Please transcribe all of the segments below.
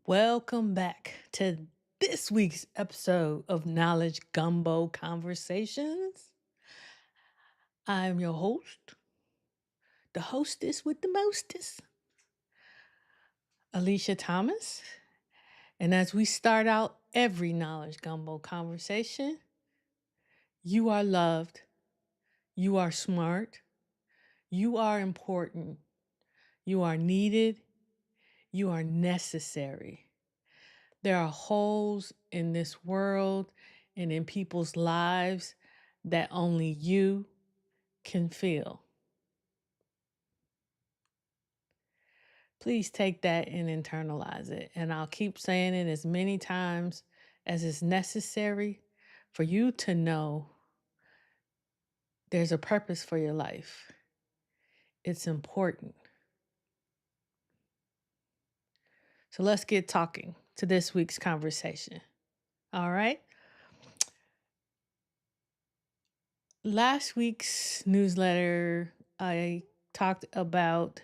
Welcome back to this week's episode of Knowledge Gumbo Conversations. I'm your host, the hostess with the mostest, Alicia Thomas. And as we start out every Knowledge Gumbo conversation, you are loved, you are smart, you are important, you are needed, you are necessary. There are holes in this world and in people's lives that only you can fill. Please take that and internalize it. And I'll keep saying it as many times as is necessary for you to know there's a purpose for your life. It's important. So let's get talking to this week's conversation. All right. Last week's newsletter, I talked about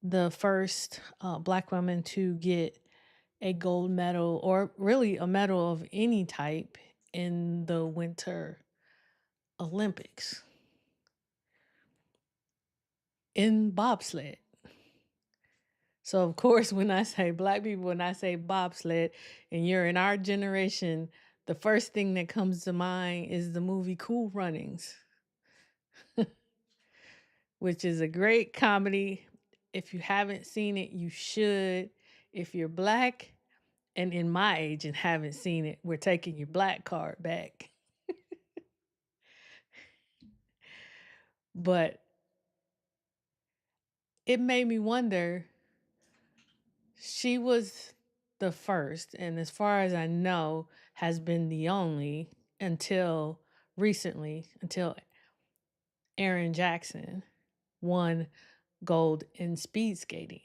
the first Black woman to get a gold medal, or really a medal of any type, in the Winter Olympics in bobsled. So, of course, when I say Black people, when I say bobsled, and you're in our generation, the first thing that comes to mind is the movie Cool Runnings, which is a great comedy. If you haven't seen it, you should. If you're Black and in my age and haven't seen it, we're taking your Black card back. But it made me wonder, she was the first, and as far as I know, has been the only until recently, until Erin Jackson won gold in speed skating.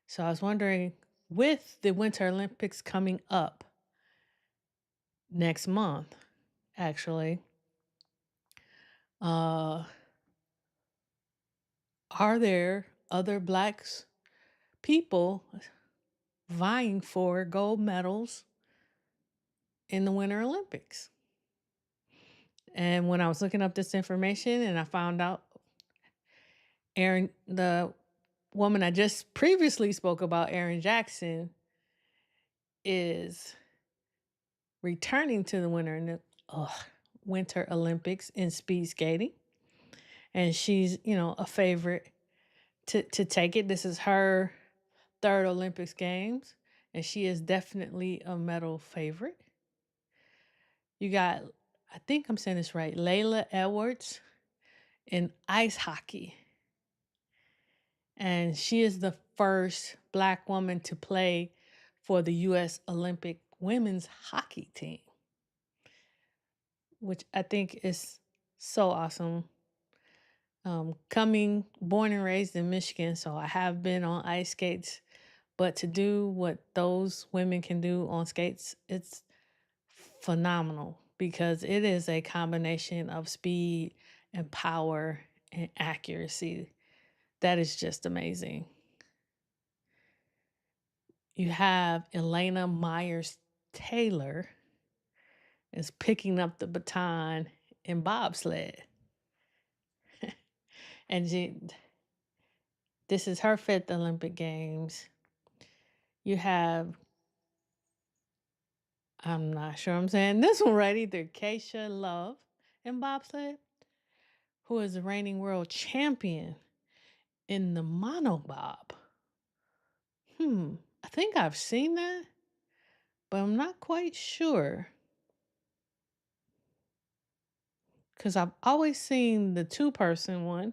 So I was wondering, with the Winter Olympics coming up next month, actually, are there other Black people vying for gold medals in the Winter Olympics? And when I was looking up this information and I found out the woman I just previously spoke about, Erin Jackson, is returning to the Winter Olympics in speed skating. And she's, a favorite to take it. This is her third Olympics Games, and she is definitely a medal favorite. You got, I think I'm saying this right, Layla Edwards in ice hockey. And she is the first Black woman to play for the U.S. Olympic women's hockey team, which I think is so awesome. Born and raised in Michigan, so I have been on ice skates, but to do what those women can do on skates, it's phenomenal because it is a combination of speed and power and accuracy that is just amazing. You have Elena Myers Taylor is picking up the baton in bobsled. And this is her fifth Olympic Games. You have, I'm not sure I'm saying this one right either, Keisha Love in bobsled, who is the reigning world champion in the monobob. I think I've seen that, but I'm not quite sure. Because I've always seen the 2-person one,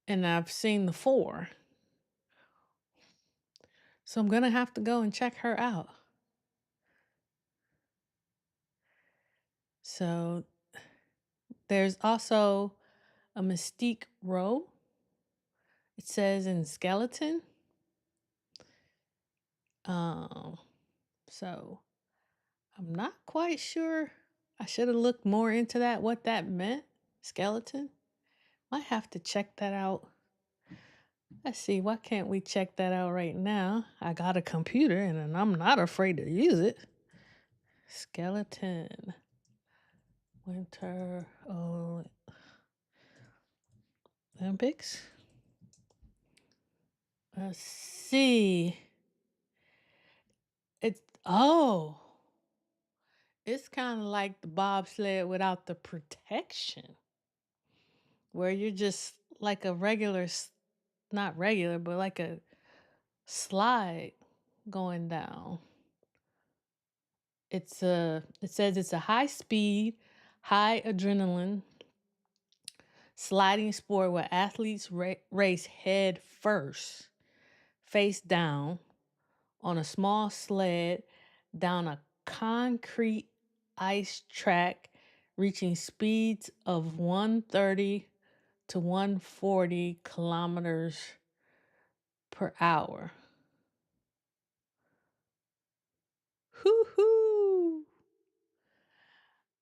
and I've seen the 4. So I'm going to have to go and check her out. So there's also a Mystique row. It says in skeleton. So I'm not quite sure. I should have looked more into that, what that meant. Skeleton. Might have to check that out Let's see, why can't we check that out right now? I got a computer and I'm not afraid to use it. Skeleton. Winter Olympics. Let's see. It's kind of like the bobsled without the protection, where you're just like a regular, not regular, but like a slide going down. It says it's a high speed, high adrenaline sliding sport where athletes race head first, face down, on a small sled down a concrete ice track, reaching speeds of 130 to 140 kilometers per hour. Hoo-hoo!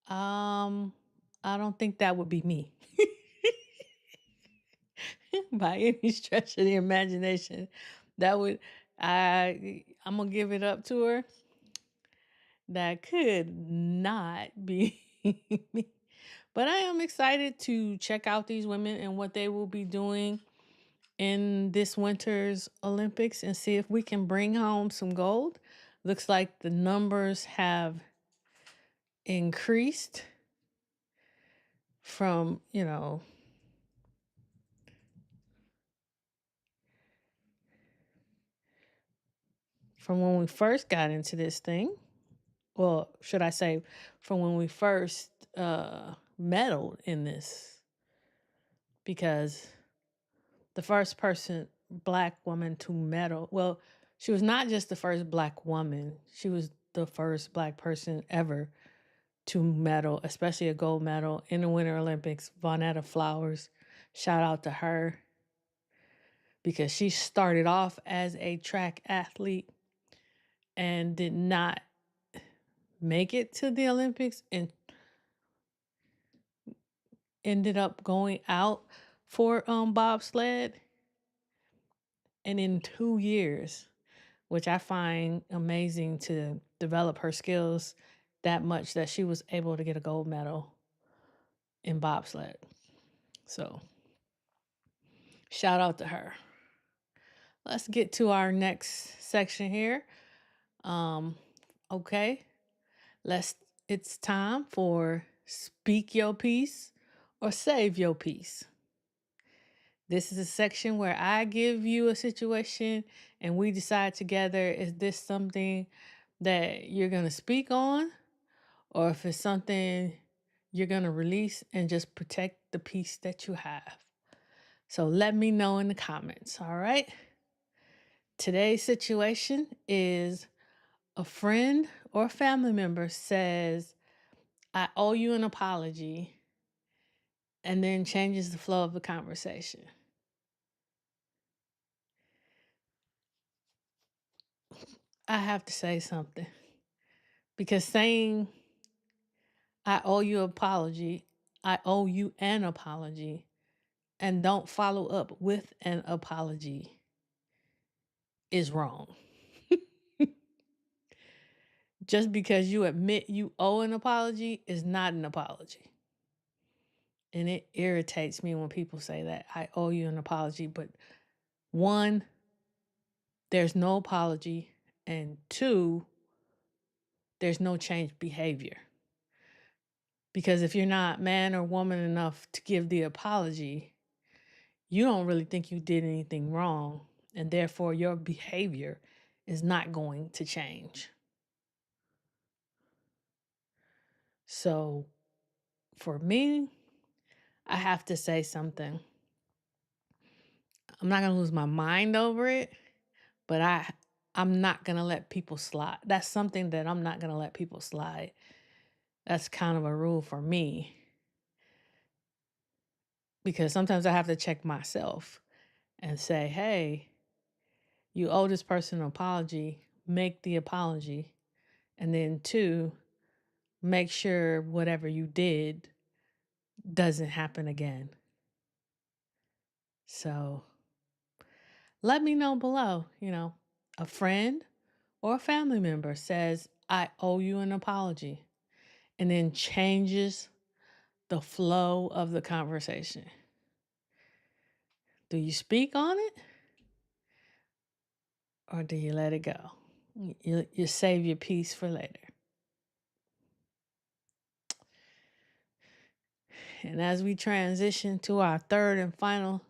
I don't think that would be me. By any stretch of the imagination. That would I'm gonna give it up to her. That could not be me. But I am excited to check out these women and what they will be doing in this winter's Olympics and see if we can bring home some gold. Looks like the numbers have increased from, from when we first got into this thing. Well, should I say from when we first meddled in this? Because the first black woman to medal, well, she was not just the first black woman, she was the first black person ever to medal, especially a gold medal in the Winter Olympics. Vonetta Flowers, shout out to her, because she started off as a track athlete and did not make it to the Olympics and ended up going out for bobsled. And in 2 years, which I find amazing, to develop her skills that much that she was able to get a gold medal in bobsled. So shout out to her. Let's get to our next section here. Okay, it's time for Speak Your Piece or Save Your Piece. This is a section where I give you a situation and we decide together, is this something that you're going to speak on, or if it's something you're going to release and just protect the piece that you have. So let me know in the comments, all right? Today's situation is a friend or family member says, I owe you an apology, and then changes the flow of the conversation. I have to say something, because saying I owe you an apology, I owe you an apology, and don't follow up with an apology is wrong. Just because you admit you owe an apology is not an apology. And it irritates me when people say that I owe you an apology. But one, there's no apology. And two, there's no changed behavior. Because if you're not man or woman enough to give the apology, you don't really think you did anything wrong. And therefore, your behavior is not going to change. So for me, I have to say something. I'm not going to lose my mind over it, but I'm not going to let people slide. That's something that I'm not going to let people slide. That's kind of a rule for me, because sometimes I have to check myself and say, hey, you owe this person an apology, make the apology. And then two, make sure whatever you did doesn't happen again. So Let me know below. A friend or a family member says, I owe you an apology, and then changes the flow of the conversation. Do you speak on it, or do you let it go? You save your peace for later. And as we transition to our third and final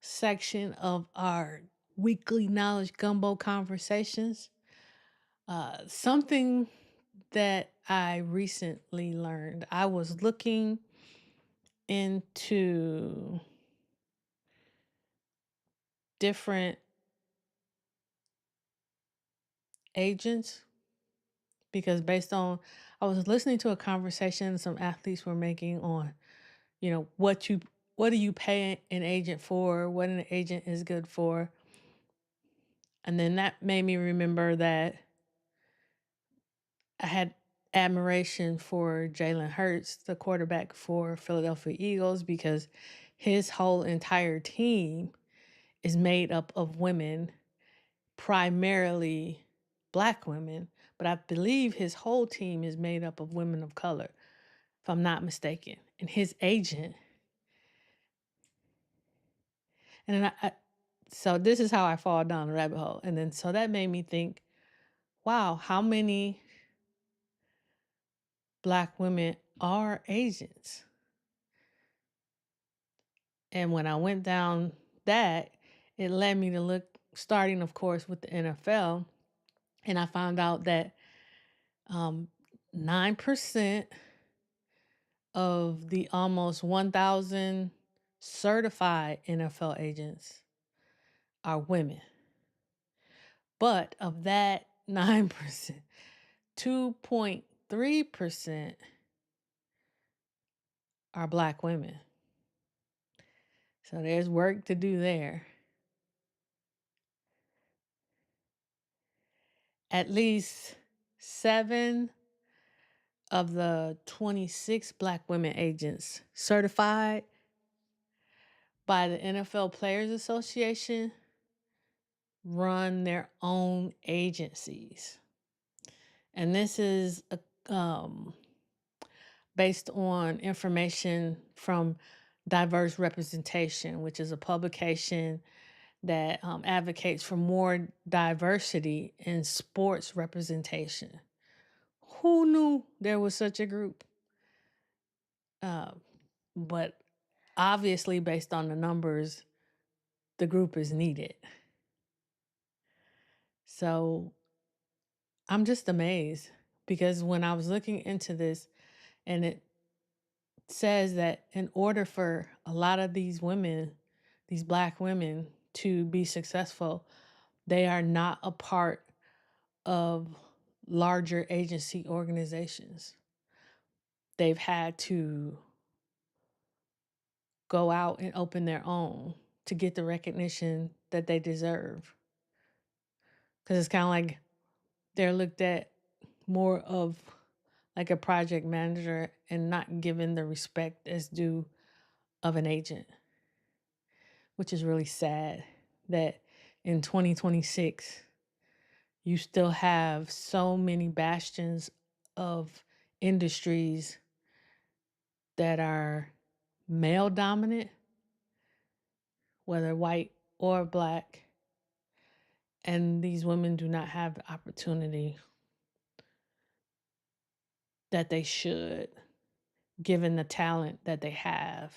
section of our weekly knowledge gumbo conversations, something that I recently learned. I was looking into different agents because I was listening to a conversation some athletes were making on, what do you pay an agent for, what an agent is good for. And then that made me remember that I had admiration for Jalen Hurts, the quarterback for Philadelphia Eagles, because his whole entire team is made up of women, primarily Black women, but I believe his whole team is made up of women of color, if I'm not mistaken. And his agent, and then so this is how I fall down the rabbit hole. And then so that made me think, wow, how many Black women are agents? And when I went down that, it led me to look, starting, of course, with the NFL. And I found out that 9% of the almost 1,000 certified NFL agents are women. But of that 9%, 2.3% are Black women. So there's work to do there. At least 7 of the 26 Black women agents certified by the NFL Players Association run their own agencies. And this is based on information from Diverse Representation, which is a publication that advocates for more diversity in sports representation. Who knew there was such a group? But obviously, based on the numbers, the group is needed. So I'm just amazed because when I was looking into this, and it says that in order for a lot of these women, these Black women, to be successful, they are not a part of larger agency organizations. They've had to go out and open their own to get the recognition that they deserve. Because it's kind of like they're looked at more of like a project manager and not given the respect as due of an agent, which is really sad that in 2026, you still have so many bastions of industries that are male dominant, whether white or Black, and these women do not have the opportunity that they should, given the talent that they have.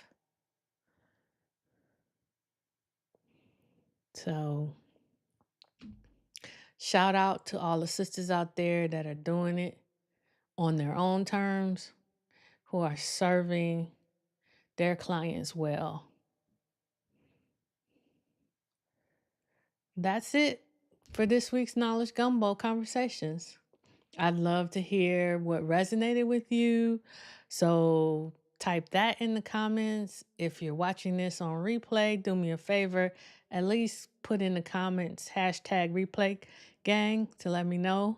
So, shout out to all the sisters out there that are doing it on their own terms, who are serving their clients well. That's it for this week's Knowledge Gumbo Conversations. I'd love to hear what resonated with you. So type that in the comments. If you're watching this on replay, do me a favor. At least put in the comments #replay gang to let me know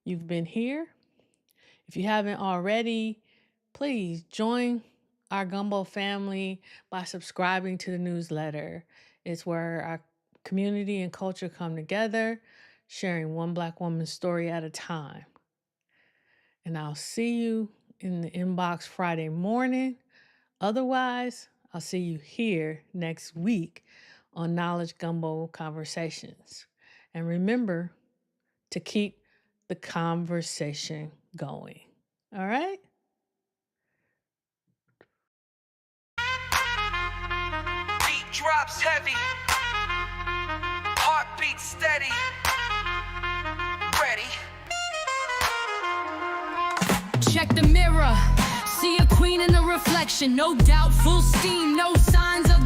you've been here. If you haven't already, please join our Gumbo family by subscribing to the newsletter. It's where I community and culture come together, sharing one Black woman's story at a time. And I'll see you in the inbox Friday morning. Otherwise, I'll see you here next week on Knowledge Gumbo Conversations. And remember to keep the conversation going. All right? Beat drops heavy, heartbeat steady, ready. Check the mirror, see a queen in the reflection. No doubt, full steam, no signs of